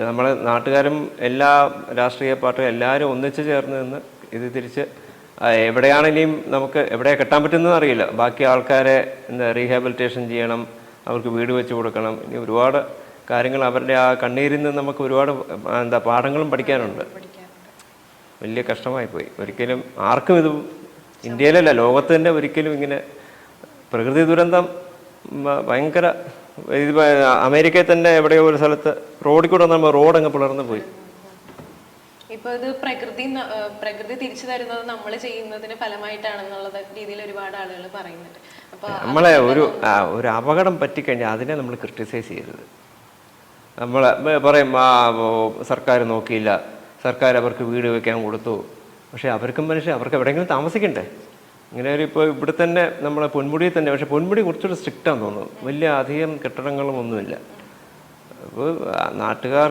നമ്മളെ നാട്ടുകാരും എല്ലാ രാഷ്ട്രീയ പാർട്ടികളും എല്ലാവരും ഒന്നിച്ചു ചേർന്ന് നിന്ന് ഇത് തിരിച്ച് എവിടെയാണെങ്കിലും നമുക്ക് എവിടെയാണ് കെട്ടാൻ പറ്റുന്നതെന്ന് അറിയില്ല. ബാക്കി ആൾക്കാരെ റീഹാബിലിറ്റേഷൻ ചെയ്യണം, അവർക്ക് വീട് വെച്ച് കൊടുക്കണം. ഇനി ഒരുപാട് കാര്യങ്ങൾ അവരുടെ ആ കണ്ണീരിൽ നിന്ന് നമുക്ക് ഒരുപാട് പാഠങ്ങളും പഠിക്കാനുണ്ട്. വലിയ കഷ്ടമായിപ്പോയി. ഒരിക്കലും ആർക്കും ഇത് ഇന്ത്യയിലല്ല ലോകത്ത് തന്നെ ഒരിക്കലും ഇങ്ങനെ പ്രകൃതി ദുരന്തം ഭയങ്കര ഇത് അമേരിക്കയിൽ തന്നെ എവിടെയോ ഒരു സ്ഥലത്ത് റോഡിൽ കൂടെ നമ്മൾ റോഡങ്ങ് പിളർന്നു പോയി. ഇപ്പൊ ഇത് പ്രകൃതി തിരിച്ചു തരുന്നത് നമ്മൾ ചെയ്യുന്നതിന് ഫലമായിട്ടാണെന്നുള്ള രീതിയിൽ ഒരുപാട് ആളുകൾ പറയുന്നുണ്ട്. അപ്പൊ നമ്മളെ ഒരു അപകടം പറ്റിക്കഴിഞ്ഞാൽ അതിനെ നമ്മൾ ക്രിട്ടിസൈസ് ചെയ്യരുത്. നമ്മൾ പറയും സർക്കാർ നോക്കിയില്ല, സർക്കാർ അവർക്ക് വീട് വയ്ക്കാൻ കൊടുത്തു. പക്ഷേ അവർക്കും അവർക്ക് എവിടെയെങ്കിലും താമസിക്കണ്ടേ? ഇങ്ങനെ ഇപ്പോൾ ഇവിടെ തന്നെ നമ്മളെ പൊന്മുടിയിൽ തന്നെ, പക്ഷേ പൊന്മുടി കുറച്ചുകൂടി സ്ട്രിക്റ്റാന്ന് തോന്നുന്നു. വലിയ അധികം കെട്ടിടങ്ങളും ഒന്നുമില്ല. അപ്പോൾ നാട്ടുകാർ